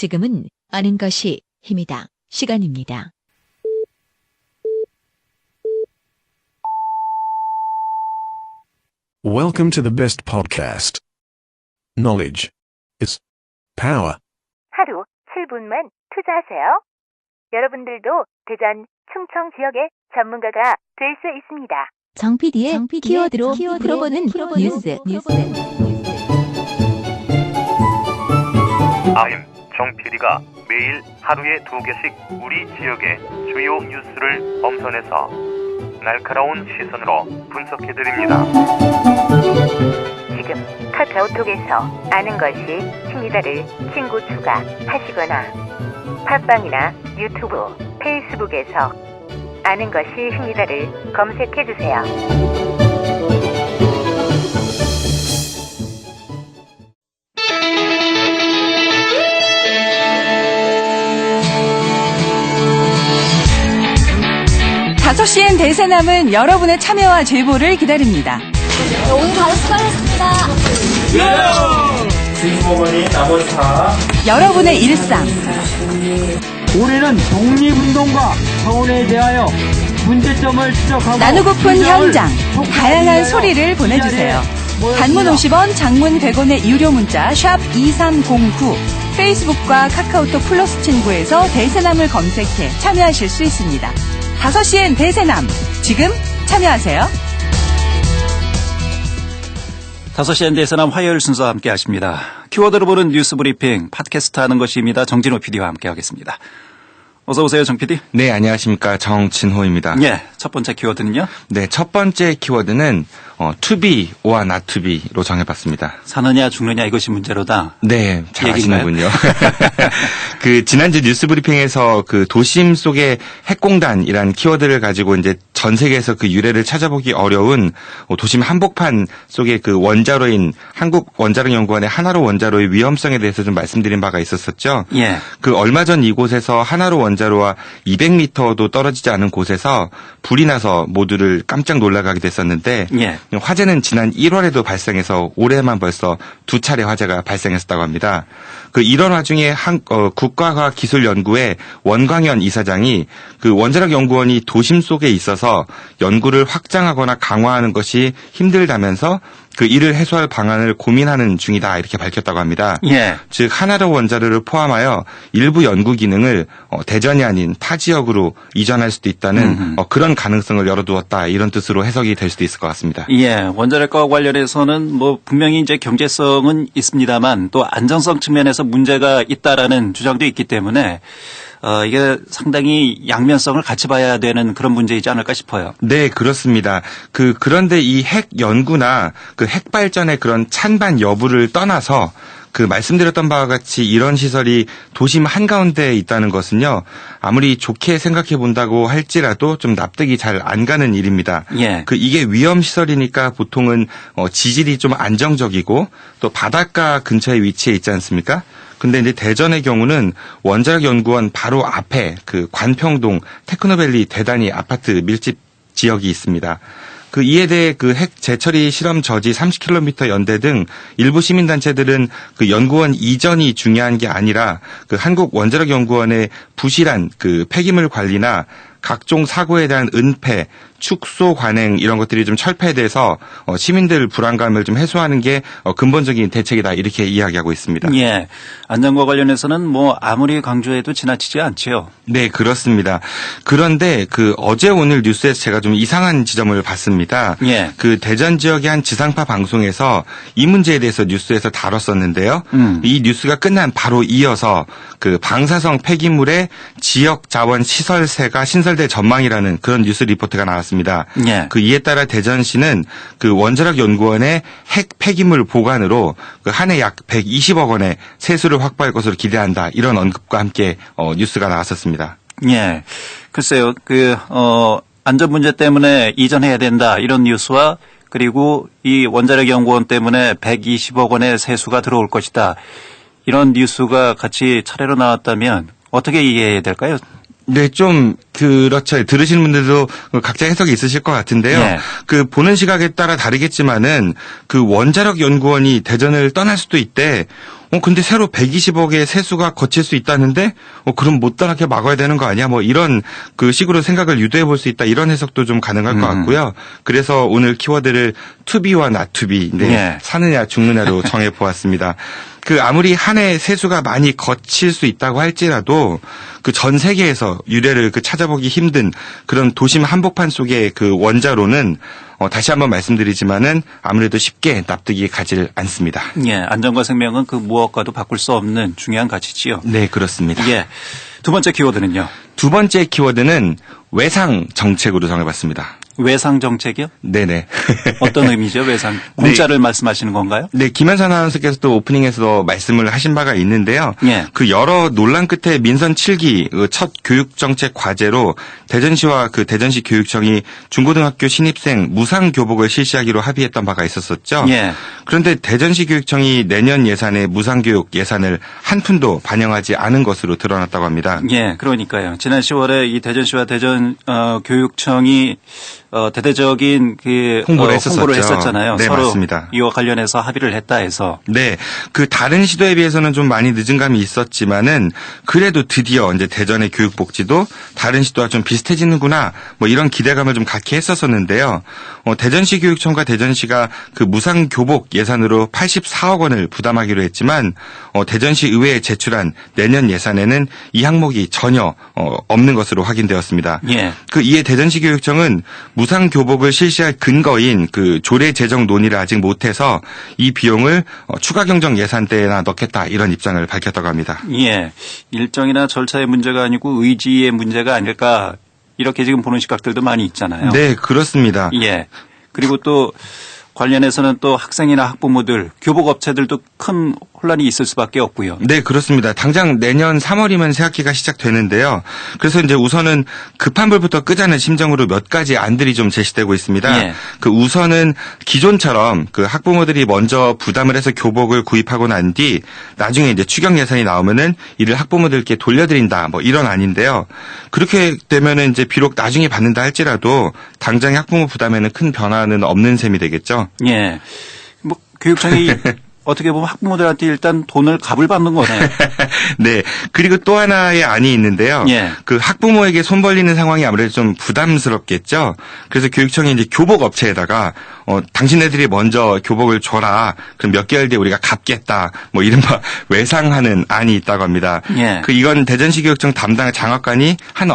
지금은 아는 것이 힘이다. 시간입니다. Welcome to the best podcast. Knowledge is power. 하루 7분만 투자하세요. 여러분들도 대전, 충청 지역의 전문가가 될 수 있습니다. 정 PD의 키워드로 풀어보는 뉴스. 아임 정 PD가 매일 하루에 2개씩 우리 지역의 주요 뉴스를 엄선해서 날카로운 시선으로 분석해드립니다. 지금 카카오톡에서 아는 것이 힘이다를 친구 추가하시거나 팟빵이나 유튜브, 페이스북에서 아는 것이 힘이다를 검색해주세요. 다섯 시엔 대세남은 여러분의 참여와 제보를 기다립니다. 오늘 바로 수고하셨습니다. 승부머니 나머지 다 여러분의 일상, 올해는 독립운동과 청원에 대하여 문제점을 지적하고 나누고픈 현장, 다양한 소리를 보내주세요. 단문 50원, 장문 100원의 유료 문자 샵 2309, 페이스북과 카카오톡 플러스 친구에서 대세남을 검색해 참여하실 수 있습니다. 5시엔 대세남, 지금 참여하세요. 5시엔 대세남 화요일 순서 함께 하십니다. 키워드로 보는 뉴스 브리핑, 팟캐스트 하는 것입니다. 정진호 PD와 함께 하겠습니다. 어서 오세요, 정 PD. 네, 안녕하십니까. 정진호입니다. 예, 첫 번째 키워드는요? 네, 첫 번째 키워드는 to be or not to be로 정해봤습니다. 사느냐 죽느냐 이것이 문제로다. 네, 잘 아시는군요. 지난주 뉴스 브리핑에서 도심 속의 핵공단이라는 키워드를 가지고 이제 전 세계에서 그 유래를 찾아보기 어려운 도심 한복판 속의 원자로인 한국원자력연구원의 하나로 원자로의 위험성에 대해서 좀 말씀드린 바가 있었었죠. 예. 얼마 전 이곳에서 하나로 원자로와 200m도 떨어지지 않은 곳에서 불이 나서 모두를 깜짝 놀라게 됐었는데, 예. 화재는 지난 1월에도 발생해서 올해만 벌써 2차례 화재가 발생했었다고 합니다. 이런 와중에 국가과학기술연구회 원광현 이사장이 원자력연구원이 도심 속에 있어서 연구를 확장하거나 강화하는 것이 힘들다면서 이를 해소할 방안을 고민하는 중이다 이렇게 밝혔다고 합니다. 예. 즉 하나로 원자로를 포함하여 일부 연구 기능을 대전이 아닌 타 지역으로 이전할 수도 있다는 그런 가능성을 열어두었다 이런 뜻으로 해석이 될 수도 있을 것 같습니다. 예, 원자력과 관련해서는 분명히 이제 경제성은 있습니다만 또 안정성 측면에서 문제가 있다라는 주장도 있기 때문에 이게 상당히 양면성을 같이 봐야 되는 그런 문제이지 않을까 싶어요. 네, 그렇습니다. 그런데 이 핵 연구나 핵 발전의 그런 찬반 여부를 떠나서 말씀드렸던 바와 같이 이런 시설이 도심 한가운데에 있다는 것은요, 아무리 좋게 생각해 본다고 할지라도 좀 납득이 잘 안 가는 일입니다. 예. 이게 위험시설이니까 보통은 지질이 좀 안정적이고 또 바닷가 근처에 위치해 있지 않습니까? 근데 이제 대전의 경우는 원자력연구원 바로 앞에 관평동 테크노밸리 대단히 아파트 밀집 지역이 있습니다. 이에 대해 핵 재처리 실험 저지 30km 연대 등 일부 시민단체들은 연구원 이전이 중요한 게 아니라 한국원자력연구원의 부실한 폐기물 관리나 각종 사고에 대한 은폐, 축소 관행 이런 것들이 좀 철폐돼서 시민들 불안감을 좀 해소하는 게 근본적인 대책이다 이렇게 이야기하고 있습니다. 예, 안전과 관련해서는 아무리 강조해도 지나치지 않지요. 네, 그렇습니다. 그런데 어제 오늘 뉴스에서 제가 좀 이상한 지점을 봤습니다. 예. 대전 지역의 한 지상파 방송에서 이 문제에 대해서 뉴스에서 다뤘었는데요. 이 뉴스가 끝난 바로 이어서 방사성 폐기물의 지역 자원 시설세가 신설될 전망이라는 그런 뉴스 리포트가 나왔습니다. 예. 이에 따라 대전시는 원자력연구원의 핵 폐기물 보관으로 한 해 약 120억 원의 세수를 확보할 것으로 기대한다. 이런 언급과 함께 뉴스가 나왔었습니다. 예. 글쎄요. 안전 문제 때문에 이전해야 된다. 이런 뉴스와 그리고 이 원자력연구원 때문에 120억 원의 세수가 들어올 것이다. 이런 뉴스가 같이 차례로 나왔다면 어떻게 이해해야 될까요? 네, 좀 그렇죠. 들으시는 분들도 각자 해석이 있으실 것 같은데요. 예. 그 보는 시각에 따라 다르겠지만은 그 원자력 연구원이 대전을 떠날 수도 있대. 근데 새로 120억의 세수가 거칠 수 있다는데, 그럼 못 떠나게 막아야 되는 거 아니야? 뭐 이런 그 식으로 생각을 유도해 볼 수 있다. 이런 해석도 좀 가능할 것 같고요. 그래서 오늘 키워드를 투비와 나투비, 예. 사느냐 죽느냐로 정해 보았습니다. 그 아무리 한 해 세수가 많이 거칠 수 있다고 할지라도 그 전 세계에서 유래를 그 찾아보기 힘든 그런 도심 한복판 속의 그 원자로는 다시 한번 말씀드리지만은 아무래도 쉽게 납득이 가질 않습니다. 예, 안전과 생명은 그 무엇과도 바꿀 수 없는 중요한 가치지요. 네, 그렇습니다. 예. 두 번째 키워드는요. 두 번째 키워드는 외상 정책으로 정해봤습니다. 외상 정책이요? 네네. 어떤 의미죠, 외상? 공짜를 말씀하시는 건가요? 네, 김현선 아나운서께서 또 오프닝에서 말씀을 하신 바가 있는데요. 예. 그 여러 논란 끝에 민선 7기 첫 교육정책 과제로 대전시와 그 대전시 교육청이 중고등학교 신입생 무상교복을 실시하기로 합의했던 바가 있었었죠. 예. 그런데 대전시 교육청이 내년 예산에 무상교육 예산을 한 푼도 반영하지 않은 것으로 드러났다고 합니다. 예, 그러니까요. 지난 10월에 이 대전시와 대전 교육청이 대대적인 그 홍보를 했었잖아요. 네, 서로 맞습니다. 이와 관련해서 합의를 했다 해서. 네, 그 다른 시도에 비해서는 좀 많이 늦은 감이 있었지만은 그래도 드디어 이제 대전의 교육복지도 다른 시도와 좀 비슷해지는구나 뭐 이런 기대감을 좀 갖게 했었었는데요. 대전시 교육청과 대전시가 그 무상 교복 예산으로 84억 원을 부담하기로 했지만 대전시 의회에 제출한 내년 예산에는 이 항목이 전혀 없는 것으로 확인되었습니다. 예. 그 이에 대전시 교육청은 무상 교복을 실시할 근거인 그 조례 제정 논의를 아직 못해서 이 비용을 추가 경정 예산대에나 넣겠다 이런 입장을 밝혔다고 합니다. 예, 일정이나 절차의 문제가 아니고 의지의 문제가 아닐까 이렇게 지금 보는 시각들도 많이 있잖아요. 네, 그렇습니다. 예, 그리고 또 관련해서는 또 학생이나 학부모들, 교복 업체들도 큰 혼란이 있을 수밖에 없고요. 네, 그렇습니다. 당장 내년 3월이면 새학기가 시작되는데요. 그래서 이제 우선은 급한 불부터 끄자는 심정으로 몇 가지 안들이 좀 제시되고 있습니다. 예. 그 우선은 기존처럼 그 학부모들이 먼저 부담을 해서 교복을 구입하고 난 뒤 나중에 이제 추경 예산이 나오면은 이를 학부모들께 돌려드린다 뭐 이런 안인데요. 그렇게 되면은 이제 비록 나중에 받는다 할지라도 당장의 학부모 부담에는 큰 변화는 없는 셈이 되겠죠. 예, 뭐 교육청이 어떻게 보면 학부모들한테 일단 돈을 값을 받는 거네요. 네. 그리고 또 하나의 안이 있는데요. 예. 그 학부모에게 손 벌리는 상황이 아무래도 좀 부담스럽겠죠. 그래서 교육청이 이제 교복 업체에다가 당신네들이 먼저 교복을 줘라. 그럼 몇 개월 뒤에 우리가 갚겠다. 뭐 이른바 외상하는 안이 있다고 합니다. 예. 이건 대전시 교육청 담당 장학관이 한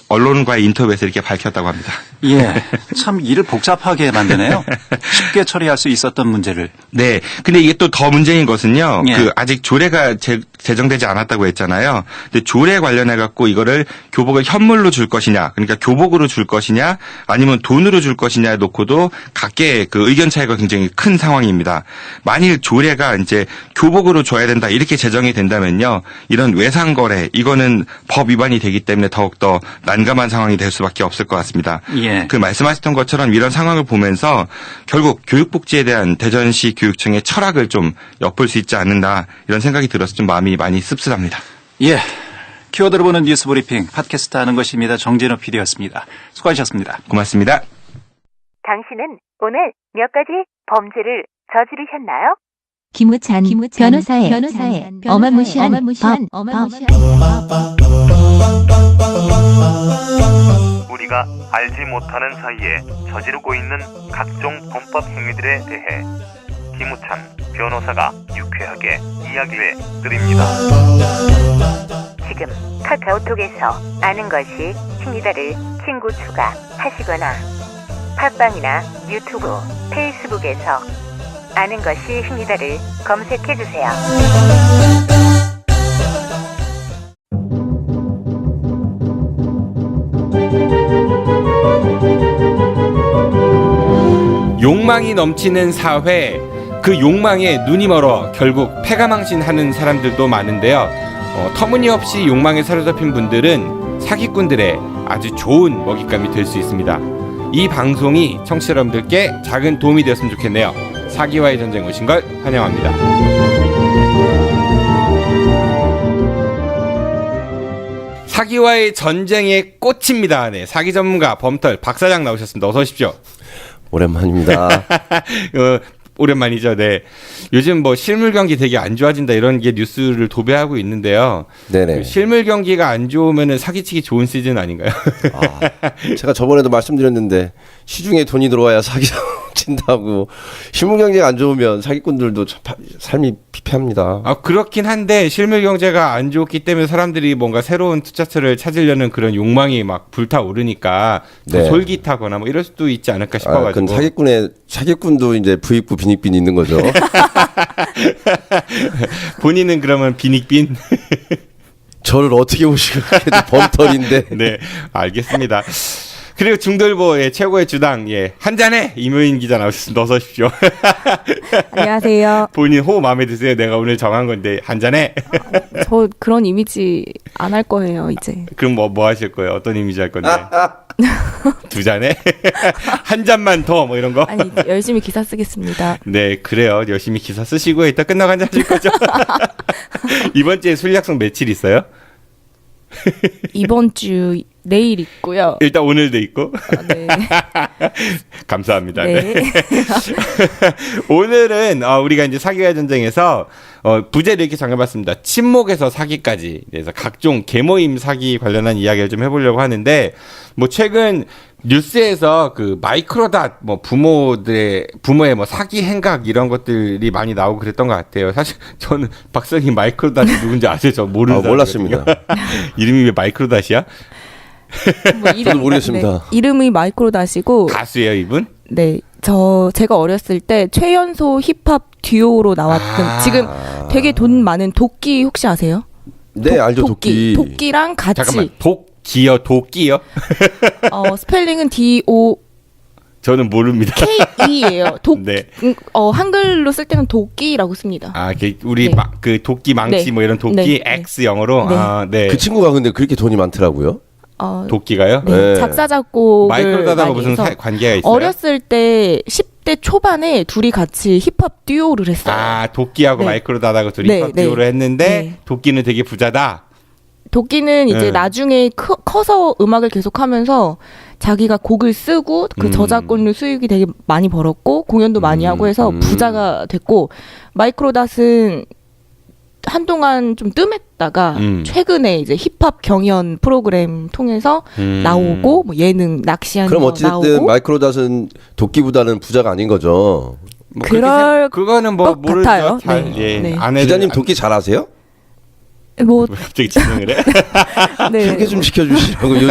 언론과의 인터뷰에서 이렇게 밝혔다고 합니다. 예, 참 일을 복잡하게 만드네요. 쉽게 처리할 수 있었던 문제를. 네. 근데 이게 또 더 문제인 것은요. 예. 그 아직 조례가 제정되지 않았다고 했잖아요. 근데 조례 관련해 갖고 이거를 교복을 현물로 줄 것이냐, 그러니까 교복으로 줄 것이냐, 아니면 돈으로 줄 것이냐에 놓고도 각계의 그 의견 차이가 굉장히 큰 상황입니다. 만일 조례가 이제 교복으로 줘야 된다 이렇게 제정이 된다면요, 이런 외상 거래 이거는 법 위반이 되기 때문에 더욱더 난감한 상황이 될 수밖에 없을 것 같습니다. 예. 그 말씀하셨던 것처럼 이런 상황을 보면서 결국 교육복지에 대한 대전시 교육청의 철학을 좀 엿볼 수 있지 않는다 이런 생각이 들어서 좀 마음이 많이 씁쓸합니다. 예, 키워드를 보는 뉴스 브리핑 팟캐스트 하는 것입니다. 정진호 PD였습니다. 수고하셨습니다. 고맙습니다. 당신은 오늘 몇 가지 범죄를 저지르셨나요? 김우찬 변호사의 어마무시한 법. 우리가 알지 못하는 사이에 저지르고 있는 각종 범법 행위들에 대해 김우찬 변호사가 유쾌하게 이야기해 드립니다. 지금 카카오톡에서 아는 것이 힘이다를 친구 추가하시거나 팟빵이나 유튜브, 페이스북에서 아는 것이 힘이다를 검색해주세요. 욕망이 넘치는 사회, 그 욕망에 눈이 멀어 결국 패가망신하는 사람들도 많은데요. 터무니없이 욕망에 사로잡힌 분들은 사기꾼들의 아주 좋은 먹잇감이 될 수 있습니다. 이 방송이 청취자 여러분들께 작은 도움이 되었으면 좋겠네요. 사기와의 전쟁 오신 걸 환영합니다. 사기와의 전쟁의 꽃입니다. 네, 사기 전문가 범털 박 사장 나오셨습니다. 어서 오십시오. 오랜만입니다. 오랜만이죠. 네. 요즘 뭐 실물 경기 되게 안 좋아진다 이런 게 뉴스를 도배하고 있는데요. 네네. 그 실물 경기가 안 좋으면은 사기치기 좋은 시즌 아닌가요? 제가 저번에도 말씀드렸는데 시중에 돈이 들어와야 사기 친다고. 실물 경제가 안 좋으면 사기꾼들도 삶이 피폐합니다. 그렇긴 한데 실물 경제가 안 좋기 때문에 사람들이 뭔가 새로운 투자처를 찾으려는 그런 욕망이 막 불타오르니까 더 솔깃하거나 뭐 이럴 수도 있지 않을까 싶어가지고. 그럼 사기꾼도 이제 부익부 빈익빈이 있는 거죠. 본인은 그러면 빈익빈? 저를 어떻게 보시고 범털인데. 네, 알겠습니다. 그리고 중돌보의 최고의 주당, 한잔해! 이묘인 기자 나오셨습니다. 어서 오십시오. 안녕하세요. 본인 호흡 마음에 드세요? 내가 오늘 정한 건데, 한잔해! 저 그런 이미지 안 할 거예요, 이제. 그럼 뭐 하실 거예요? 어떤 이미지 할 건데? 두 잔에? 한 잔만 더, 뭐 이런 거? 아니, 열심히 기사 쓰겠습니다. 네, 그래요. 열심히 기사 쓰시고, 이따 끝나고 한잔 하실 거죠? 이번 주에 술 약속 며칠 있어요? 이번 주 내일 있고요. 일단 오늘도 있고. 네. 감사합니다. 네. 오늘은 우리가 이제 사기와 전쟁에서 부제를 이렇게 정해봤습니다. 침묵에서 사기까지. 그래서 각종 계모임 사기 관련한 이야기를 좀 해보려고 하는데, 뭐 최근 뉴스에서 그 마이크로닷 뭐 부모의 뭐 사기 행각 이런 것들이 많이 나오고 그랬던 것 같아요. 사실 저는 박사님 마이크로닷이 누군지 아세요? 저 모르는 몰랐습니다. 이름이 왜 마이크로닷이야? 저도 모르겠습니다. 네, 이름이 마이크로닷이고 가수예요, 이분? 네. 제가 어렸을 때 최연소 힙합 듀오로 나왔던 지금 되게 돈 많은 도끼 혹시 아세요? 네, 알죠. 도끼. 도끼랑 같이. 잠깐만. 도끼요? 스펠링은 D-O 저는 모릅니다. K-E예요. 네. 한글로 쓸 때는 도끼라고 씁니다. 우리 네. 그 도끼 망치 네. 뭐 이런 도끼 네. X 영어로. 네. 네. 그 친구가 근데 그렇게 돈이 많더라고요. 도끼가요? 네. 작사 작곡을 마이크로닷하고 무슨 해서 관계가 있어요? 어렸을 때 10대 초반에 둘이 같이 힙합 듀오를 했어요. 도끼하고 네. 마이크로닷하고 둘이 네, 힙합 네. 듀오를 했는데 네. 도끼는 되게 부자다. 도끼는 이제 나중에 커서 음악을 계속하면서 자기가 곡을 쓰고 그 저작권료 수익이 되게 많이 벌었고 공연도 많이 하고 해서 부자가 됐고, 마이크로닷은 한동안 좀 뜸했다가 최근에 이제 힙합 경연 프로그램 통해서 나오고 뭐 예능 낚시하는 그럼 거 어쨌든 나오고. 마이크로닷은 도끼보다는 부자가 아닌 거죠. 그거는 뭐 모르죠. 같아요. 잘, 네. 기자님 도끼 잘 아세요? 뭐 갑자기 진행을 해? 네. 소개 좀 시켜주시라고. 요즘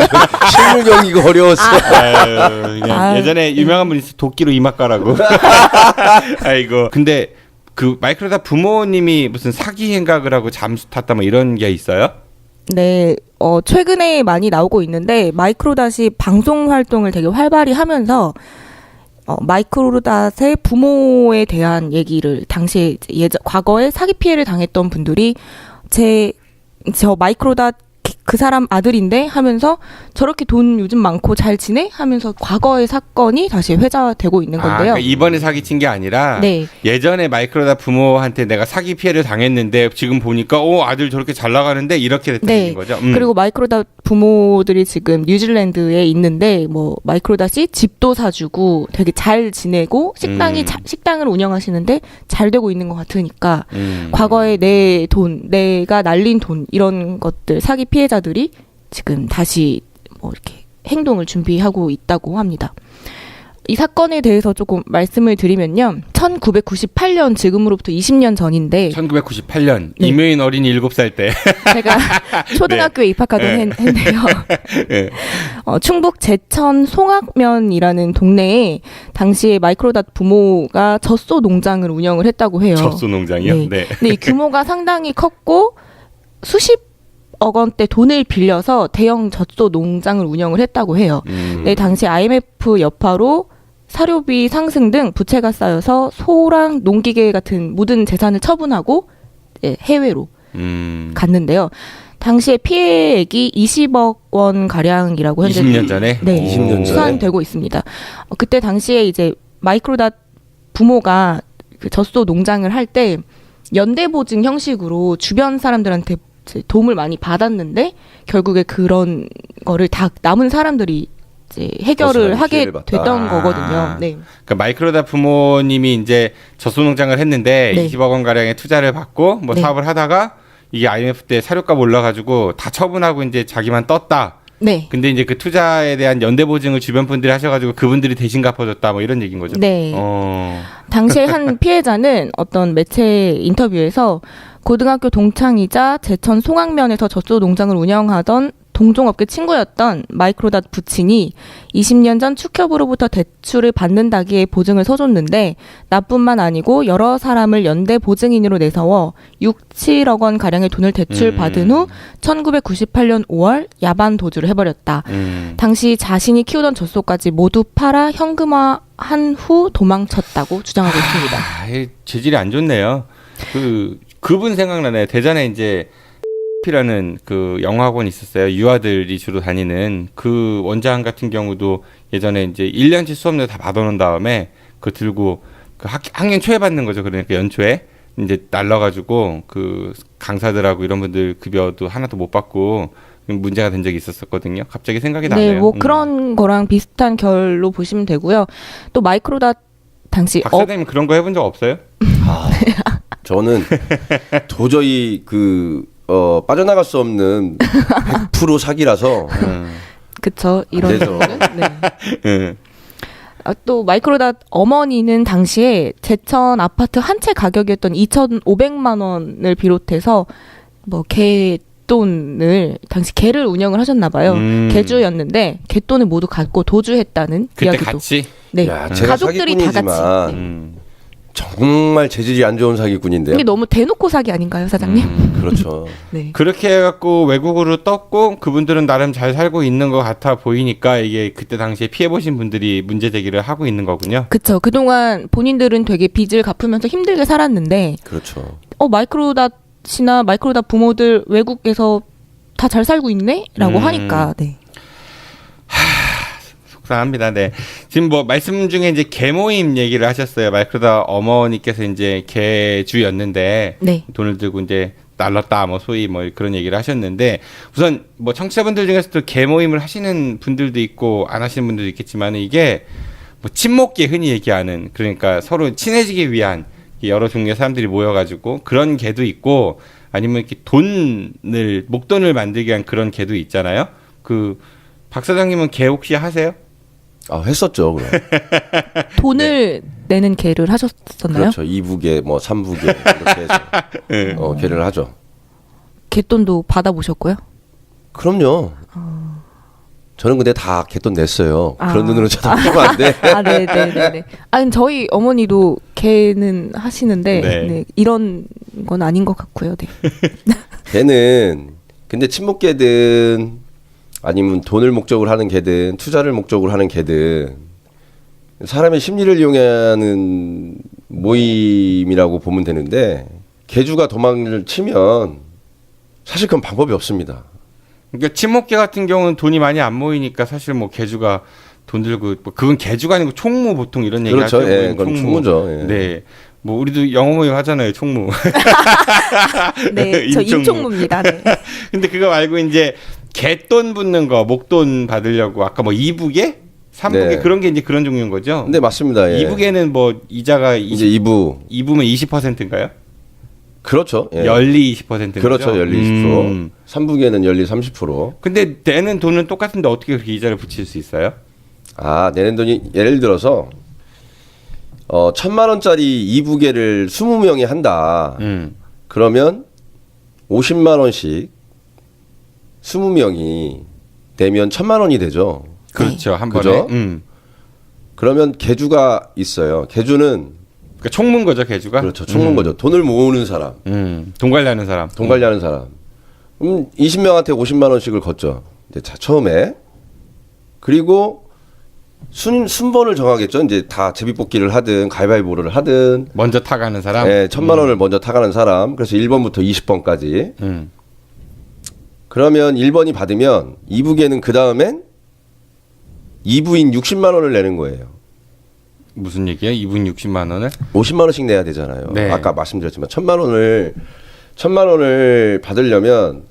실물 경기가 어려웠어. 예전에 유명한 분이 있어. 도끼로 이마 까라고. 아이고. 근데 그 마이크로닷 부모님이 무슨 사기 행각을 하고 잠수 탔다 뭐 이런 게 있어요? 네, 최근에 많이 나오고 있는데 마이크로닷이 방송 활동을 되게 활발히 하면서 마이크로닷의 부모에 대한 얘기를 당시에 과거에 사기 피해를 당했던 분들이 저 마이크로닷 그 사람 아들인데 하면서 저렇게 돈 요즘 많고 잘 지내? 하면서 과거의 사건이 다시 회자되고 있는 건데요. 그러니까 이번에 사기친 게 아니라 네. 예전에 마이크로닷 부모한테 내가 사기 피해를 당했는데 지금 보니까 아들 저렇게 잘 나가는데 이렇게 됐다는 거죠. 그리고 마이크로닷 부모들이 지금 뉴질랜드에 있는데 뭐 마이크로닷이 집도 사주고 되게 잘 지내고 식당을 운영하시는데 잘 되고 있는 것 같으니까 과거에 내 돈, 내가 날린 돈 이런 것들 사기 피해자들이 지금 다시 뭐 이렇게 행동을 준비하고 있다고 합니다. 이 사건에 대해서 조금 말씀을 드리면요. 1998년 지금으로부터 20년 전인데 1998년 네. 이묘인 어린이 7살 때 제가 초등학교에 입학하던 해인데요. 네. 충북 제천 송악면이라는 동네에 당시에 마이크로닷 부모가 젖소 농장을 운영을 했다고 해요. 젖소 농장이요? 네. 네. 근데 이 규모가 상당히 컸고 수십억 원대 돈을 빌려서 대형 젖소 농장을 운영을 했다고 해요. 네, 당시 IMF 여파로 사료비 상승 등 부채가 쌓여서 소랑 농기계 같은 모든 재산을 처분하고 해외로 갔는데요. 당시에 피해액이 20억 원 가량이라고 현재 20년 전에? 네, 20년 전에? 추산되고 있습니다. 그때 당시에 이제 마이크로닷 부모가 그 젖소 농장을 할 때 연대보증 형식으로 주변 사람들한테 이제 도움을 많이 받았는데 결국에 그런 거를 다 남은 사람들이 이제 해결을 하게 됐던 거거든요. 네. 그러니까 마이크로다 부모님이 이제 젖소농장을 했는데 네. 20억 원 가량의 투자를 받고 뭐 네. 사업을 하다가 이게 IMF 때 사료값 올라가지고 다 처분하고 이제 자기만 떴다. 네. 근데 이제 그 투자에 대한 연대 보증을 주변 분들이 하셔가지고 그분들이 대신 갚아줬다 뭐 이런 얘기인 거죠. 네. 당시에 한 피해자는 어떤 매체 인터뷰에서 고등학교 동창이자 제천 송악면에서 젖소 농장을 운영하던 동종업계 친구였던 마이크로닷 부친이 20년 전 축협으로부터 대출을 받는다기에 보증을 서줬는데 나뿐만 아니고 여러 사람을 연대 보증인으로 내세워 6, 7억 원 가량의 돈을 대출받은 후 1998년 5월 야반 도주를 해버렸다. 당시 자신이 키우던 젖소까지 모두 팔아 현금화한 후 도망쳤다고 주장하고 있습니다. 재질이 안 좋네요. 그분 생각나네. 대전에 이제 라는 그 영어학원이 있었어요. 유아들이 주로 다니는 그 원장 같은 경우도 예전에 이제 1년치 수업료 다 받아놓은 다음에 그거 들고 그 학년 초에 받는 거죠. 그러니까 연초에 이제 날라가지고 그 강사들하고 이런 분들 급여도 하나도 못 받고 문제가 된 적이 있었거든요. 갑자기 생각이 나네요. 네, 뭐 그런 거랑 비슷한 결로 보시면 되고요. 또 마이크로닷 당시 박사님 그런 거 해본 적 없어요? 저는 도저히 빠져나갈 수 없는 100% 사기라서. 그쵸. 이런 경우는. 네. 또 마이크로닷 어머니는 당시에 제천 아파트 한 채 가격이었던 2,500만 원을 비롯해서 뭐 개돈을 당시 개를 운영을 하셨나 봐요. 개주였는데 개돈을 모두 갖고 도주했다는 그때 이야기도. 같이? 네. 야, 제가 가족들이 다 같이. 사기꾼이지만 정말 재질이 안 좋은 사기꾼인데요. 이게 너무 대놓고 사기 아닌가요, 사장님? 그렇죠. 네. 그렇게 해갖고 외국으로 떴고 그분들은 나름 잘 살고 있는 것 같아 보이니까 이게 그때 당시에 피해보신 분들이 문제 제기를 하고 있는 거군요. 그쵸. 그동안 본인들은 되게 빚을 갚으면서 힘들게 살았는데. 그렇죠. 마이크로닷이나 마이크로닷 부모들 외국에서 다 잘 살고 있네? 라고 하니까, 네. 속상합니다. 네. 지금 뭐 말씀 중에 이제 개모임 얘기를 하셨어요. 마이크로닷 어머니께서 이제 개주였는데. 네. 돈을 들고 이제 날랐다, 뭐 소위 뭐 그런 얘기를 하셨는데 우선 뭐 청취자분들 중에서도 개모임을 하시는 분들도 있고 안 하시는 분들도 있겠지만 이게 뭐 친목계 흔히 얘기하는 그러니까 서로 친해지기 위한 여러 종류의 사람들이 모여가지고 그런 개도 있고 아니면 이렇게 목돈을 만들기 위한 그런 개도 있잖아요. 박 사장님은 개 혹시 하세요? 했었죠. 그럼. 돈을 내는 개를 하셨었나요? 그렇죠. 2부계, 뭐 3부계 이렇게 해서 개를 하죠. 개돈도 받아보셨고요? 그럼요. 저는 근데 다 개돈 냈어요. 그런 눈으로 쳐다보면 안 돼. 네네네. 아니 저희 어머니도 개는 하시는데 네, 이런 건 아닌 것 같고요. 네. 개는 근데 친목개든 아니면 돈을 목적으로 하는 개든 투자를 목적으로 하는 개든 사람의 심리를 이용하는 모임이라고 보면 되는데 개주가 도망을 치면 사실 그건 방법이 없습니다. 그러니까 친목계 같은 경우는 돈이 많이 안 모이니까 사실 뭐 개주가 돈 들고 뭐 그건 개주가 아니고 총무 보통 이런 얘기 그렇죠. 하죠. 예, 그건 총무죠. 예. 네. 뭐 우리도 영어 모임 하잖아요. 총무. 네, 저 임총무입니다. 네. 근데 그거 말고 이제 개돈 붙는 거, 목돈 받으려고 아까 뭐 2부계? 3부계 네. 그런 게 이제 그런 종류인 거죠? 네, 맞습니다. 예. 2부계는 뭐 이자가 이제 2부면 20%인가요? 그렇죠. 예. 연리 20%인 그렇죠. 거죠? 연리 20%. 3부계는 연리 30%. 근데 내는 돈은 똑같은데 어떻게 그렇게 이자를 붙일 수 있어요? 내는 돈이 예를 들어서 1,000만 원짜리 2부계를 20명이 한다. 그러면 50만 원씩 20명이 내면 1,000만 원이 되죠. 그렇죠. 한 그죠? 번에. 그러면 개주가 있어요. 개주는 그러니까 총무인 거죠, 개주가? 그렇죠. 총무인 거죠. 돈을 모으는 사람. 돈 관리하는 사람. 돈 관리하는 사람. 20명한테 50만 원씩을 걷죠. 이제 처음에. 그리고 순번을 정하겠죠. 이제 다 제비뽑기를 하든 가위바위보를 하든 먼저 타가는 사람. 네, 1,000만 원을 먼저 타가는 사람. 그래서 1번부터 20번까지. 그러면 1번이 받으면 2부계는 그 다음엔 2부인 60만 원을 내는 거예요. 무슨 얘기예요? 2분 60만 원을? 50만 원씩 내야 되잖아요. 네. 아까 말씀드렸지만 1,000만 원을 받으려면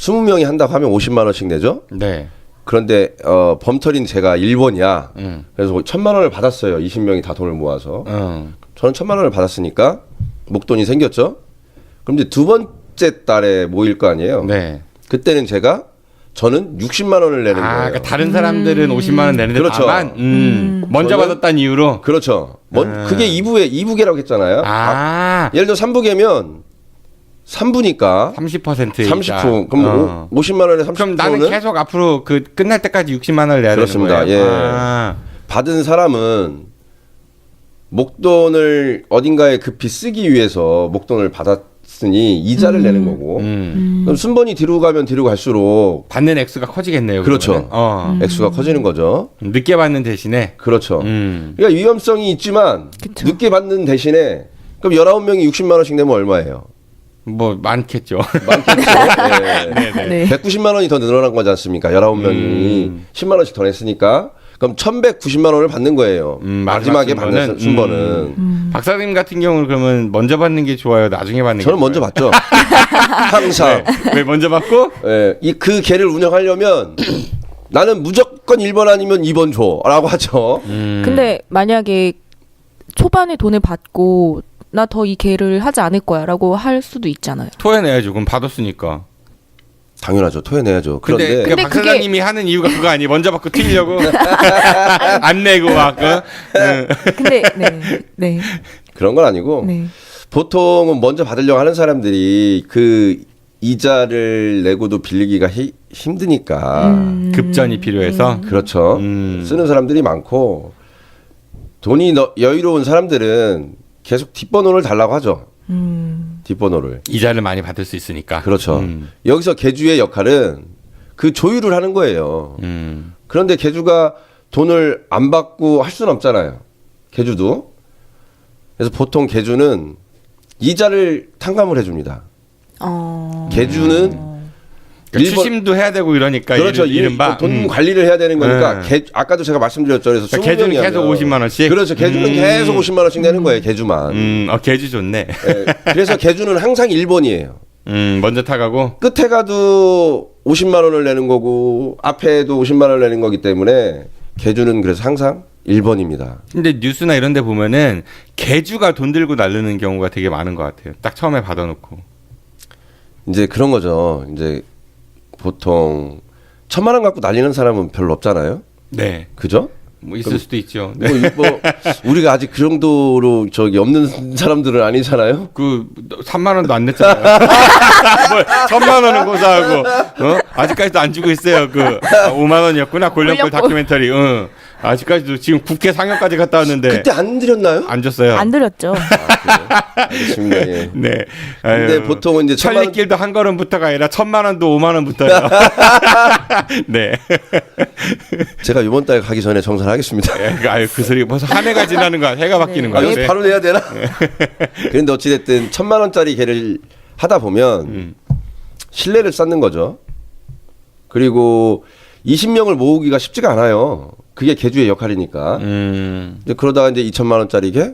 20명이 한다고 하면 50만 원씩 내죠. 네. 그런데 범털인 제가 1번이야. 그래서 1,000만 원을 받았어요. 20명이 다 돈을 모아서. 저는 1,000만 원을 받았으니까 목돈이 생겼죠. 그럼 이제 두 번째 달에 모일 거 아니에요. 네. 그때는 저는 60만 원을 내는 거예요. 그러니까 다른 사람들은 50만 원 내는데 그렇죠. 다만 먼저 받았다는 이유로. 그렇죠. 그게 2부계라고 했잖아요. 예를 들어 3부계면 3부니까 30%. 30%. 그럼 50만 원에 30%는 그럼 나는 계속 앞으로 그 끝날 때까지 60만 원을 내야 그렇습니다. 되는 거예요. 예. 받은 사람은 목돈을 어딘가에 급히 쓰기 위해서 목돈을 받았으니 이자를 내는 거고. 그럼 순번이 뒤로 가면 뒤로 갈수록 받는 액수가 커지겠네요. 그렇죠. 액수가 커지는 거죠. 늦게 받는 대신에. 그렇죠. 그러니까 위험성이 있지만 그쵸. 늦게 받는 대신에 그럼 19명이 60만 원씩 내면 얼마예요? 뭐 많겠죠. 많겠죠. 네. 네. 190만 원이 더 늘어난 거지 않습니까? 19명이 10만 원씩 더 냈으니까 그럼 1,190만 원을 받는 거예요. 마지막에 받는 순번은. 박사님 같은 경우는 그러면 먼저 받는 게 좋아요? 나중에 받는 게 저는 좋아요? 먼저 받죠. 항상. 네. 왜 먼저 받고? 예, 그 개를 운영하려면 나는 무조건 1번 아니면 2번 줘라고 하죠. 근데 만약에 초반에 돈을 받고 나 더 이 개를 하지 않을 거야라고 할 수도 있잖아요. 토해내야죠. 그럼 받았으니까. 당연하죠. 토해내야죠. 근데 그런데 박 사장님이 하는 이유가 그거 아니에요. 먼저 받고 튀려고 안 내고 막. 근데 네. 그런 건 아니고 네. 보통은 먼저 받으려고 하는 사람들이 그 이자를 내고도 빌리기가 힘드니까 급전이 필요해서. 그렇죠. 쓰는 사람들이 많고 돈이 여유로운 사람들은 계속 뒷번호를 달라고 하죠. 뒷번호를. 이자를 많이 받을 수 있으니까. 그렇죠. 여기서 개주의 역할은 그 조율을 하는 거예요. 그런데 개주가 돈을 안 받고 할 수는 없잖아요. 개주도. 그래서 보통 개주는 이자를 탕감을 해줍니다. 개주는 그러니까 추심도 해야 되고 이러니까. 그렇죠. 이른바 돈 관리를 해야 되는 거니까 아까도 제가 말씀드렸죠. 그래서 그러니까 개주는 계속 50만 원씩. 그렇죠. 개주는 계속 50만 원씩 내는 거예요. 개주만. 개주 좋네. 네. 그래서 개주는 항상 1번이에요. 먼저 타가고 끝에 가도 50만 원을 내는 거고 앞에도 50만 원을 내는 거기 때문에 개주는 그래서 항상 1번입니다. 근데 뉴스나 이런 데 보면은 개주가 돈 들고 날르는 경우가 되게 많은 것 같아요. 딱 처음에 받아놓고. 이제 그런 거죠. 이제 보통 1,000만 원 갖고 날리는 사람은 별로 없잖아요. 네. 그죠? 뭐 있을 수도 있죠. 네. 뭐 우리가 아직 그 정도로 없는 사람들은 아니잖아요. 그 3만 원도 안 냈잖아요. 뭐 1,000만 원은 고사하고 아직까지도 안 주고 있어요. 그 5만 원이었구나. 골련골 다큐멘터리. 아직까지도 지금 국회 상영까지 갔다 왔는데. 그때 안 드렸나요? 안 줬어요. 안 드렸죠. 알겠습니다. 예. 네. 근데 보통은 이제 천리길도 한 걸음부터가 아니라 1,000만 원도 5만 원부터요. 네. 제가 이번 달 가기 전에 정산을 하겠습니다. 아유 그 소리 벌써 한 해가 지나는 거야. 해가 바뀌는 거야. 여기서 바로 내야 되나? 그런데 어찌됐든 1,000만 원짜리 개를 하다 보면 신뢰를 쌓는 거죠. 그리고 20명을 모으기가 쉽지가 않아요. 그게 개주의 역할이니까. 이제 그러다가 이제 2,000만 원짜리 개,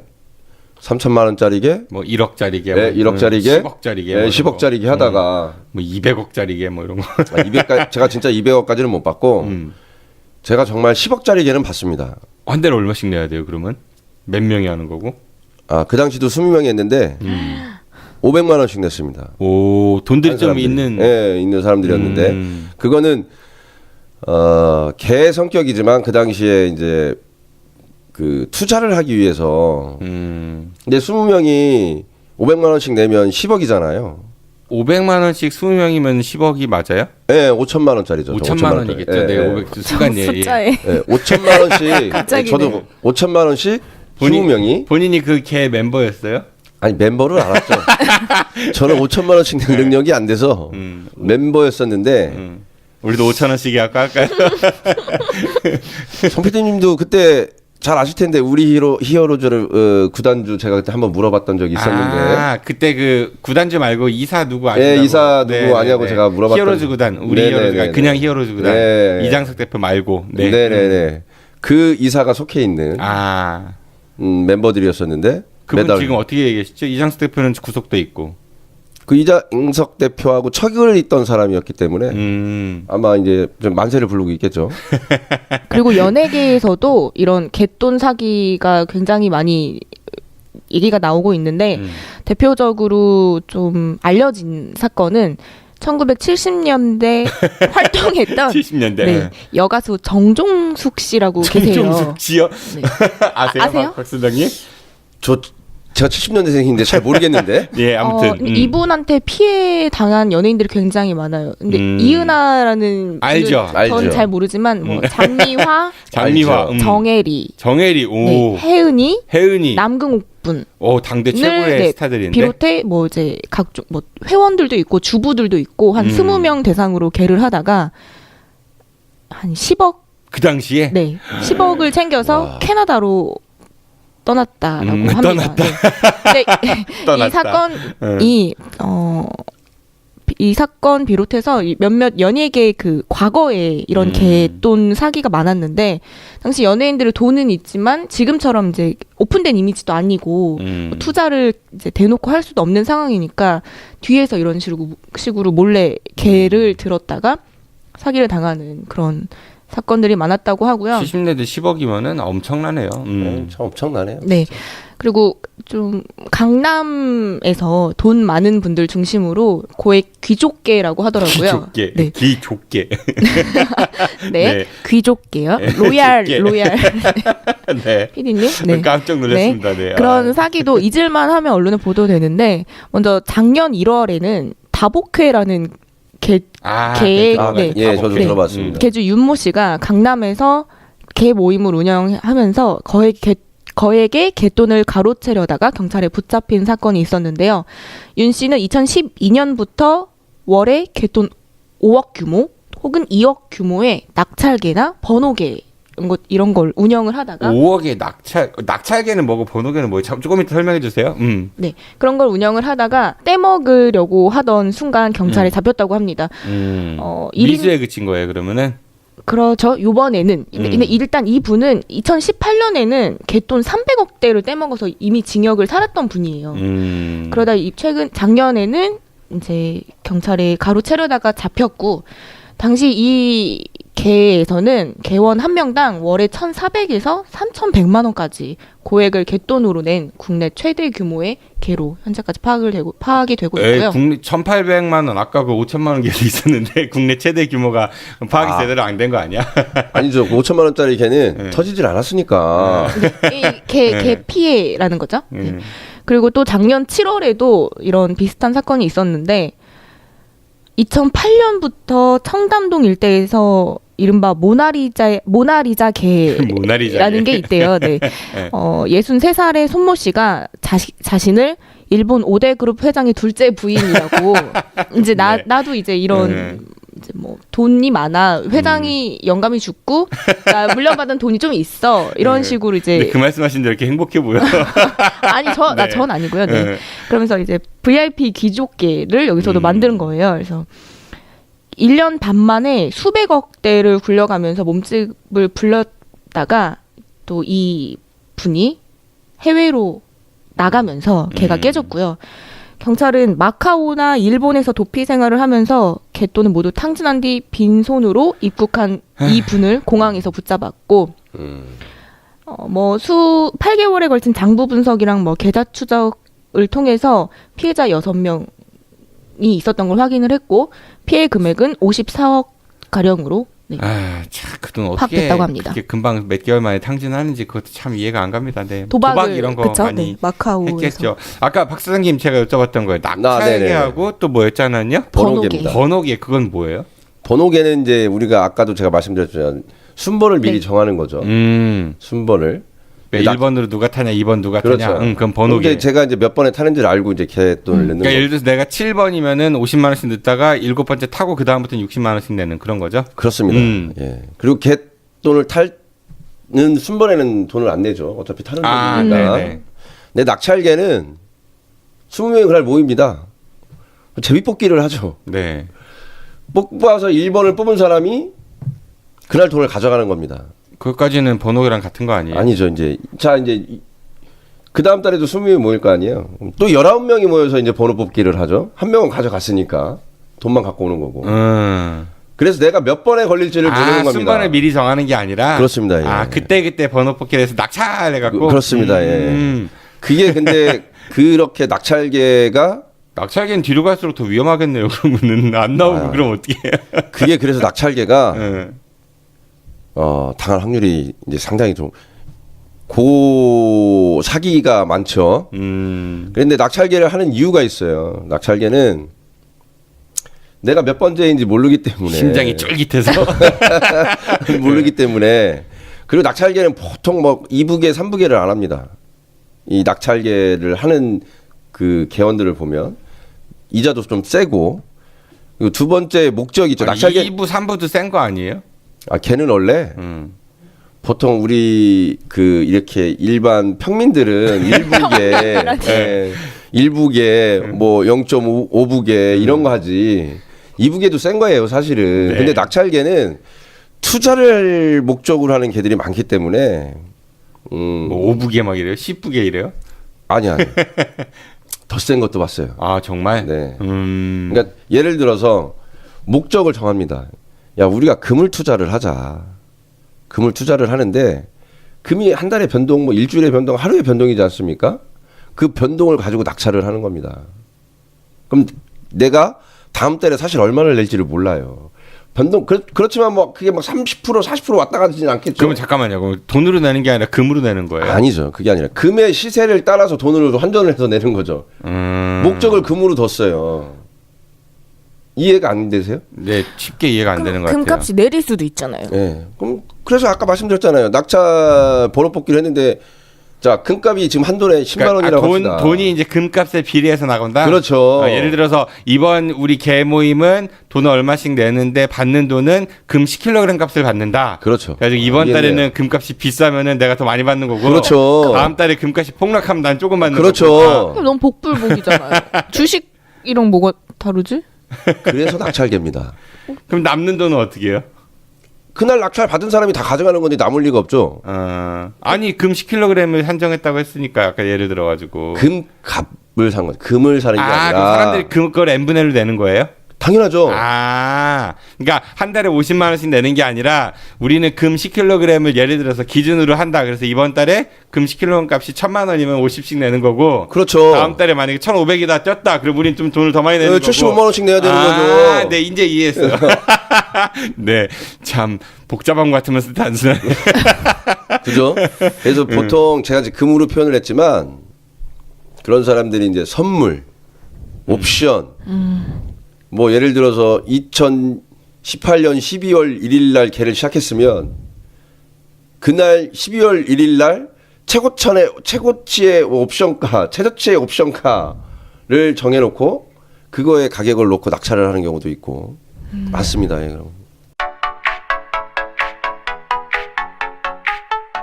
3,000만 원짜리 개, 뭐 1억짜리 개, 네, 1억짜리 개, 10억짜리 개, 네, 10억짜리 개 하다가 뭐 200억짜리 개 뭐 이런 거. 200까지 제가 진짜 200억까지는 못 받고 제가 정말 10억짜리 개는 받습니다. 한 달에 얼마씩 내야 돼요? 그러면 몇 명이 하는 거고? 그 당시도 20명이 했는데 500만 원씩 냈습니다. 오, 돈들이 좀 있는. 네, 있는 사람들이었는데 그거는 개 성격이지만 그 당시에 이제 그 투자를 하기 위해서 근데 20명이 500만 원씩 내면 10억이잖아요. 500만 원씩 20명이면 10억이 맞아요? 네, 5천만 원짜리죠. 5천만 원이겠죠. 네, 500 순간 예. 숫자에. 네, 5천만 원씩. 저도 5천만 원씩 20명이. 본인이 그 개 멤버였어요? 아니 멤버를 알았죠. 저는 5천만 원씩 낼 능력이 안 돼서 멤버였었는데. 우리도 5천 원씩이 할까요? 송 PD님도 그때 잘 아실 텐데 우리 히어로즈를 구단주 제가 그때 한번 물어봤던 적이 있었는데. 그때 그 구단주 말고 이사 누구 아냐고. 네, 이사 누구 아냐고 제가 물어봤던. 히어로즈 구단, 우리 히어로즈가 그냥 히어로즈 구단. 네. 이장석 대표 말고. 네, 네. 그 이사가 속해 있는 멤버들이었었는데. 그분 지금 어떻게 계시죠? 이장석 대표는 구속돼 있고. 그 이장석 대표하고 척을 잇던 사람이었기 때문에 아마 이제 좀 만세를 부르고 있겠죠. 그리고 연예계에서도 이런 갯돈 사기가 굉장히 많이 얘기가 나오고 있는데 대표적으로 좀 알려진 사건은 1970년대 활동했던 70년대 네, 여가수 정종숙 씨라고 계세요. 정종숙 씨요? 네. 아세요? 박수장님? 제가 70년대생인데 잘 모르겠는데. 예, 아무튼 이분한테 피해 당한 연예인들이 굉장히 많아요. 근데 이은하라는 알죠. 저는 잘 모르지만 뭐 장미화, 정혜리, 오, 네, 혜은이, 남궁옥 분, 당대 최고의 네, 스타들인데 비롯해 뭐 이제 각종 뭐 회원들도 있고 주부들도 있고 한 20명 대상으로 개를 하다가 한 10억 그 당시에 10억을 챙겨서 캐나다로 떠났다라고 합니다. 떠났다. 네. 이 사건이 이 사건 비롯해서 몇몇 연예계 그 과거에 이런 갯돈 사기가 많았는데 당시 연예인들의 돈은 있지만 지금처럼 이제 오픈된 이미지도 아니고 뭐 투자를 이제 대놓고 할 수도 없는 상황이니까 뒤에서 이런 식으로 몰래 개를 들었다가 사기를 당하는 그런 사건들이 많았다고 하고요. 70년대 10억이면은 엄청나네요. 엄청나네요. 네. 그리고 좀 강남에서 돈 많은 분들 중심으로 고액 귀족계라고 하더라고요. 귀족계. 네. 귀족계. 네. 귀족계요. 로얄. 네. 피디님. 네. 깜짝 놀랐습니다. 네. 그런 사기도 잊을만 하면 언론에 보도되는데 먼저 작년 1월에는 다복회라는 개의 저도 들어봤습니다. 개주 윤모 씨가 강남에서 개 모임을 운영하면서 거액의 갯돈을 가로채려다가 경찰에 붙잡힌 사건이 있었는데요. 윤 씨는 2012년부터 월에 갯돈 5억 규모 혹은 2억 규모의 낙찰개나 번호개 이런 걸 운영을 하다가 5억의 낙찰개는 뭐고 번호개는 뭐예요? 조금 이따 설명해 주세요. 네, 그런 걸 운영을 하다가 떼먹으려고 하던 순간 경찰에 잡혔다고 합니다. 미수에 그친 거예요, 그러면은? 그렇죠. 요번에는 근데 일단 이분은 2018년에는 갯돈 300억대를 떼먹어서 이미 징역을 살았던 분이에요. 그러다 작년에는 이제 경찰에 가로채려다가 잡혔고 당시 이 개에서는 개원 한 명당 월에 1,400에서 3,100만 원까지 고액을 갯돈으로 낸 국내 최대 규모의 개로 현재까지 파악이 되고 있고요. 국내 1,800만 원 아까 그 5천만 원 개도 있었는데 국내 최대 규모가 파악이 제대로 안 된 거 아니야? 아니죠. 5천만 원짜리 개는 터지질 않았으니까. 개 피해라는 거죠. 네. 그리고 또 작년 7월에도 이런 비슷한 사건이 있었는데 2008년부터 청담동 일대에서 이른바 모나리자 개라는 게 있대요. 네. 63살의 손모 씨가 자신을 일본 5대 그룹 회장의 둘째 부인이라고 이제 나도 이제 이런 이제 뭐 돈이 많아 회장이 영감이 죽고 나 물려받은 돈이 좀 있어 이런 식으로 이제 그 말씀하신 대로 이렇게 행복해 보여. 아니 전 아니고요. 네. 그러면서 이제 VIP 귀족계를 여기서도 만드는 거예요. 그래서 1년 반 만에 수백억대를 굴려가면서 몸집을 불렸다가 또 이 분이 해외로 나가면서 개가 깨졌고요. 경찰은 마카오나 일본에서 도피 생활을 하면서 갯돈을 모두 탕진한 뒤 빈손으로 입국한 이 분을 공항에서 붙잡았고 8개월에 걸친 장부 분석이랑 계좌 추적을 통해서 피해자 6명이 있었던 걸 확인을 했고 피해 금액은 54억 가량으로 그 돈 어떻게 파악됐다고 합니다. 그렇게 금방 몇 개월 만에 탕진하는지 그것도 참 이해가 안 갑니다. 네. 도박 이런 거 그쵸? 많이 네, 마카오에서. 했겠죠. 아까 박 사장님 제가 여쭤봤던 거예요. 낙찰개하고 또 뭐였잖아요? 번호개입니다. 번호개 그건 뭐예요? 번호개는 이제 우리가 아까도 제가 말씀드렸지만 순번을 미리 정하는 거죠. 순번을. 1번으로 누가 타냐, 2번 누가 타냐. 그럼 번호개. 제가 이제 몇 번에 타는지를 알고 이제 개돈을 내는 그러니까 예를 들어서 내가 7번이면은 50만 원씩 넣다가 7번째 타고 그 다음부터는 60만 원씩 내는 그런 거죠? 그렇습니다. 예. 그리고 개돈을 타는 순번에는 돈을 안 내죠. 어차피 타는 돈이니까. 근데 낙찰개는 20명이 그날 모입니다. 제비뽑기를 하죠. 네. 뽑아서 1번을 뽑은 사람이 그날 돈을 가져가는 겁니다. 그것까지는 번호랑 같은 거 아니에요? 아니죠. 이제 그 다음 달에도 20명이 모일 거 아니에요. 또 19명이 모여서 이제 번호 뽑기를 하죠. 한 명은 가져갔으니까 돈만 갖고 오는 거고. 그래서 내가 몇 번에 걸릴지를 보는 겁니다. 순번을 미리 정하는 게 아니라. 그렇습니다. 예. 그때 번호 뽑기를 해서 낙찰해갖고. 그렇습니다. 예. 그게 근데 그렇게 낙찰계가 낙찰계는 뒤로 갈수록 더 위험하겠네요. 그러면은 안 나오고 그럼 어떻게 해요? 그게 그래서 낙찰계가 당할 확률이 이제 상당히 좀 고 사기가 많죠. 그런데 낙찰계를 하는 이유가 있어요. 낙찰계는 내가 몇 번째인지 모르기 때문에 심장이 쫄깃해서 모르기 때문에 그리고 낙찰계는 보통 뭐 2부계, 3부계를 안 합니다. 이 낙찰계를 하는 그 개원들을 보면 이자도 좀 세고 그리고 두 번째 목적이 있죠. 낙찰계 2부, 3부도 센 거 아니에요? 걔는 원래 보통 우리 그 이렇게 일반 평민들은 1부계, 1부계 뭐 0.5부계 이런 거 하지. 2부계도 센 거예요, 사실은. 근데 낙찰계는 투자를 목적으로 하는 개들이 많기 때문에 뭐 5부계 막 이래요? 10부계 이래요? 아니야. 더 센 것도 봤어요. 아, 정말? 네. 그러니까 예를 들어서 목적을 정합니다. 야, 우리가 금을 투자를 하자. 금을 투자를 하는데 금이 한 달에 변동, 뭐 일주일에 변동, 하루에 변동이지 않습니까? 그 변동을 가지고 낙찰을 하는 겁니다. 그럼 내가 다음 달에 사실 얼마를 낼지를 몰라요. 변동 그렇지만 뭐 그게 막 30% 40% 왔다 가지는 않겠죠. 그러면 잠깐만요. 그럼 돈으로 내는 게 아니라 금으로 내는 거예요? 아니죠. 그게 아니라 금의 시세를 따라서 돈으로 환전을 해서 내는 거죠. 목적을 금으로 뒀어요. 이해가 안 되세요? 네, 쉽게 이해가 안 되는 것 같아요. 금값이 내릴 수도 있잖아요. 네. 그럼 그래서 아까 말씀드렸잖아요. 낙찰 번호 뽑기를 했는데 자, 금값이 지금 한 돈에 10만 원이라고 합시다. 돈이 이제 금값에 비례해서 나간다? 그렇죠. 예를 들어서 이번 우리 개 모임은 돈을 얼마씩 내는데 받는 돈은 금 10kg 값을 받는다. 그렇죠. 그래서 이번 달에는 금값이 비싸면은 내가 더 많이 받는 거고. 그렇죠. 다음 달에 금값이 폭락하면 난 조금 받는 그렇죠. 거고. 그럼 너무 복불복이잖아요. 주식이랑 뭐가 다르지? 그래서 낙찰계입니다. 그럼 남는 돈은 어떻게 해요? 그날 낙찰 받은 사람이 다 가져가는 건데 남을 리가 없죠. 아니 금 10kg을 한정했다고 했으니까 아까 예를 들어가지고 금값을 산 거죠. 금을 사는 게 아니라. 그럼 사람들이 그걸 n분의 1로 내는 거예요? 당연하죠. 그러니까 한 달에 50만 원씩 내는 게 아니라 우리는 금 10kg을 예를 들어서 기준으로 한다. 그래서 이번 달에 금 10kg 값이 1,000만 원이면 50씩 내는 거고. 그렇죠. 다음 달에 만약에 1,500이다 쪘다. 그럼 우리는 좀 돈을 더 많이 내는 거고. 75만 원씩 내야 되는 거죠. 네, 이제 이해했어요. 네, 참 복잡한 것 같으면서 단순하네. 그죠? 그래서 보통 제가 이제 금으로 표현을 했지만 그런 사람들이 이제 선물, 옵션, 뭐 예를 들어서 2018년 12월 1일 날 개를 시작했으면 그날 12월 1일 날 최고치의 옵션가, 최저치의 옵션가를 정해놓고 그거에 가격을 놓고 낙찰을 하는 경우도 있고 맞습니다. 예, 그럼.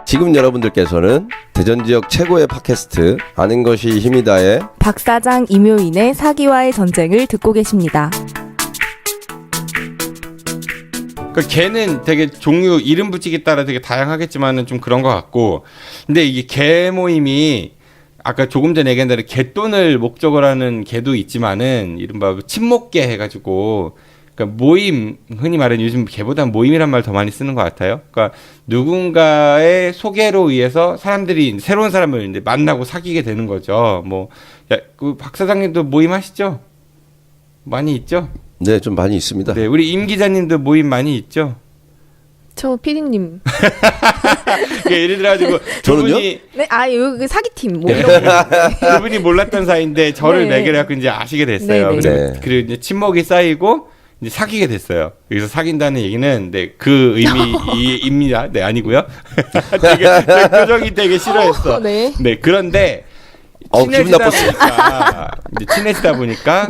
지금 여러분들께서는 대전 지역 최고의 팟캐스트 아는 것이 힘이다의 박사장 임효인의 사기와의 전쟁을 듣고 계십니다. 그 개는 되게 종류 이름 붙이기에 따라 되게 다양하겠지만은 좀 그런 것 같고, 근데 이게 개 모임이 아까 조금 전에 얘기한 대로 개돈을 목적으로 하는 개도 있지만은 이른바 친목개 해가지고. 그러니까 모임, 흔히 말하는 요즘 개보다 모임이란 말 더 많이 쓰는 것 같아요. 그러니까 누군가의 소개로 의해서 사람들이 새로운 사람을 이제 만나고 사귀게 되는 거죠. 뭐, 그 박 사장님도 모임 하시죠? 많이 있죠? 네, 좀 많이 있습니다. 네, 우리 임 기자님도 모임 많이 있죠? 저 PD님. 예를 들어가지고 저는요? 네, 여기 사기팀 뭐 이런 그분이 몰랐던 사이인데 저를 매개해갖고 이제 아시게 됐어요. 네. 그리고 이제 친목이 쌓이고 이제 사귀게 됐어요. 여기서 사귄다는 얘기는 그 의미입니다. 네, 아니고요. 되게 표정이 되게 싫어했어. 네. 네, 그런데 친해지다 보니까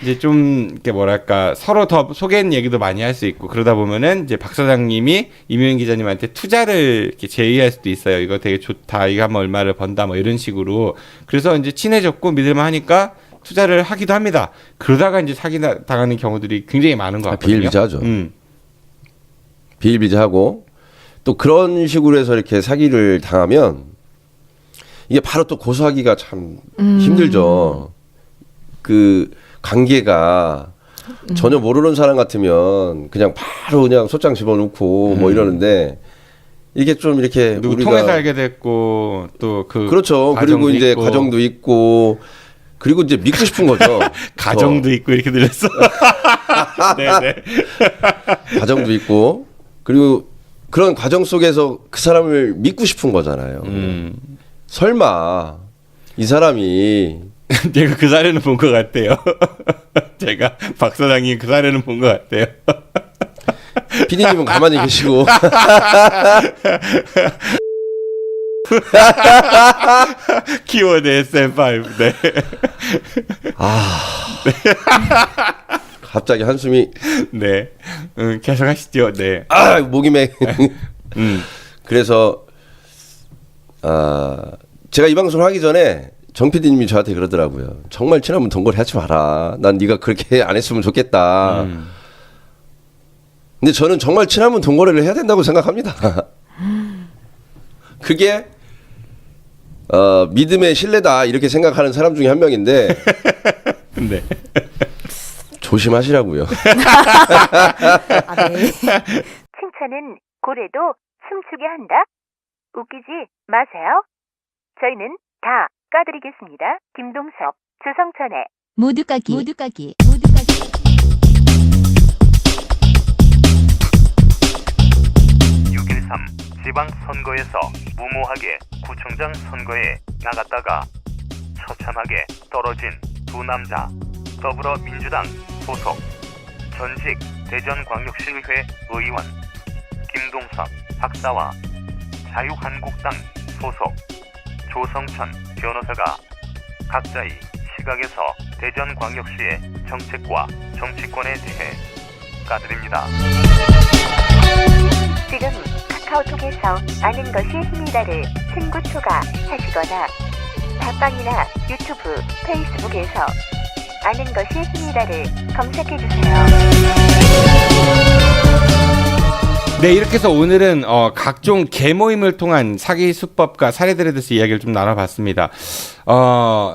이제 좀 이렇게 뭐랄까 서로 더 소개하는 얘기도 많이 할 수 있고 그러다 보면은 이제 박 사장님이 임효인 기자님한테 투자를 이렇게 제의할 수도 있어요. 이거 되게 좋다. 이거 하면 얼마를 번다. 뭐 이런 식으로. 그래서 이제 친해졌고 믿을만 하니까 투자를 하기도 합니다. 그러다가 이제 사기 당하는 경우들이 굉장히 많은 것 같거든요. 비일비재하죠. 비일비재하고 또 그런 식으로 해서 이렇게 사기를 당하면 이게 바로 또 고소하기가 참 힘들죠. 그 관계가 전혀 모르는 사람 같으면 그냥 바로 그냥 소장 집어넣고 뭐 이러는데 이게 좀 이렇게 누구 우리가 통해서 알게 됐고 또 그 그렇죠. 그리고 이제 과정도 있고 그리고 이제 믿고 싶은 거죠. 가정도 있고 이렇게 들렸어. 네네. 과정도 있고 그리고 그런 과정 속에서 그 사람을 믿고 싶은 거잖아요. 설마 이 사람이 제가 그 사례는 본 것 같아요. 제가 박 사장님 그 사례는 본 것 같아요. PD님은 가만히 계시고 키워드 SM5. 네. 갑자기 한숨이 네. 계속 하시죠. 네. 목이 매. 그래서 제가 이 방송을 하기 전에 정 PD님이 저한테 그러더라고요. 정말 친하면 동거리 하지 마라. 난 네가 그렇게 안 했으면 좋겠다. 근데 저는 정말 친하면 동거리를 해야 된다고 생각합니다. 그게 믿음의 신뢰다 이렇게 생각하는 사람 중에 한 명인데 네. 조심하시라고요. 칭찬은 고래도 춤추게 한다. 웃기지 마세요. 저희는 다 까드리겠습니다. 김동섭, 주성천의 모두 까기. 6.13 지방선거에서 무모하게 구청장 선거에 나갔다가 처참하게 떨어진 두 남자. 더불어민주당 소속 전직 대전광역시의회 의원 김동섭 박사와 자유한국당 소속 조성천 변호사가 각자의 시각에서 대전광역시의 정책과 정치권에 대해 까드립니다. 지금 카카오톡에서 아는 것이 힘이다를 친구 추가하시거나 팟빵이나 유튜브, 페이스북에서 아는 것이 힘이다를 검색해주세요. 네, 이렇게 해서 오늘은 각종 계모임을 통한 사기 수법과 사례들에 대해서 이야기를 좀 나눠봤습니다.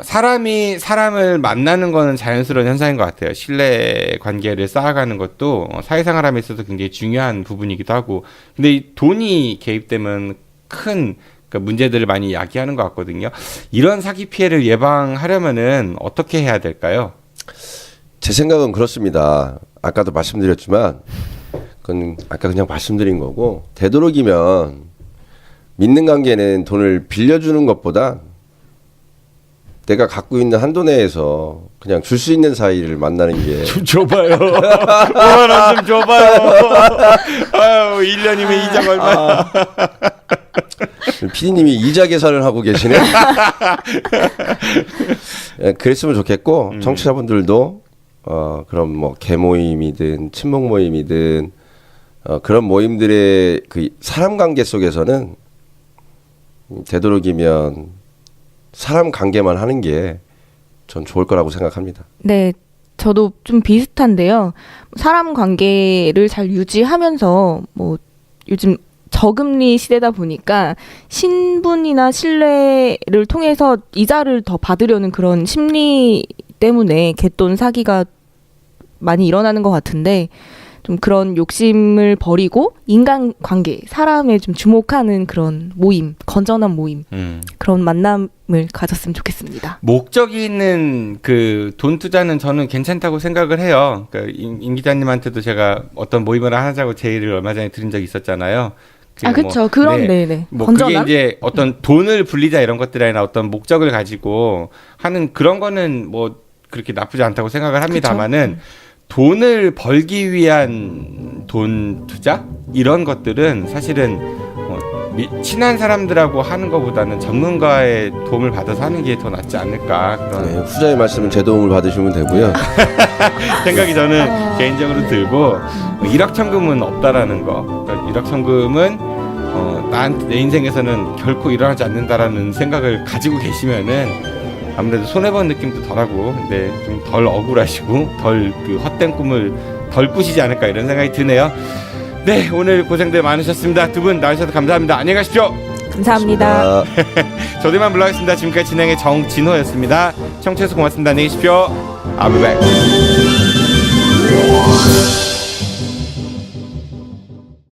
사람이 사람을 만나는 거는 자연스러운 현상인 것 같아요. 신뢰 관계를 쌓아가는 것도 사회생활함에 있어서 굉장히 중요한 부분이기도 하고, 근데 이 돈이 개입되면 큰 문제들을 많이 야기하는 것 같거든요. 이런 사기 피해를 예방하려면은 어떻게 해야 될까요? 제 생각은 그렇습니다. 아까도 말씀드렸지만 그건 아까 그냥 말씀드린 거고, 되도록이면 믿는 관계는 돈을 빌려주는 것보다 내가 갖고 있는 한도 내에서 그냥 줄 수 있는 사이를 만나는 게 좀 줘봐요. 5만 원 좀 줘봐요. 아유, 1년이면 이자가 얼마야. PD님이 이자 계산을 하고 계시네. 그랬으면 좋겠고, 청취자분들도 그런 뭐 계모임이든 친목 모임이든 그런 모임들의 그 사람 관계 속에서는 되도록이면 사람 관계만 하는 게 전 좋을 거라고 생각합니다. 네, 저도 좀 비슷한데요. 사람 관계를 잘 유지하면서 뭐 요즘 저금리 시대다 보니까 신분이나 신뢰를 통해서 이자를 더 받으려는 그런 심리 때문에 갯돈 사기가 많이 일어나는 것 같은데, 좀 그런 욕심을 버리고 인간관계, 사람에 좀 주목하는 그런 모임, 건전한 모임, 그런 만남을 가졌으면 좋겠습니다. 목적이 있는 그 돈 투자는 저는 괜찮다고 생각을 해요. 그러니까 임 기자님한테도 제가 어떤 모임을 하자고 제의를 얼마 전에 드린 적이 있었잖아요. 그렇죠. 그런 네네. 뭐 건전함? 그게 이제 어떤 돈을 불리자 이런 것들이 아니라 어떤 목적을 가지고 하는 그런 거는 뭐 그렇게 나쁘지 않다고 생각을 합니다만은, 돈을 벌기 위한 돈 투자 이런 것들은 사실은 친한 사람들하고 하는 것보다는 전문가의 도움을 받아서 하는 게 더 낫지 않을까, 그런 후자의 말씀은 제 도움을 받으시면 되고요. 생각이 저는 개인적으로 들고, 일확천금은 없다라는 거. 그러니까 일확천금은 내 인생에서는 결코 일어나지 않는다라는 생각을 가지고 계시면은 아무래도 손해본 느낌도 덜하고, 근데 좀 덜 억울하시고 덜 그 헛된 꿈을 덜 꾸시지 않을까, 이런 생각이 드네요. 네, 오늘 고생들 많으셨습니다. 두 분 나와주셔서 감사합니다. 안녕히 가십시오. 감사합니다. 저도 이만 물러가겠습니다. 지금까지 진행의 정진호였습니다. 청취해서 고맙습니다. 안녕히 계십시오. I'll be back.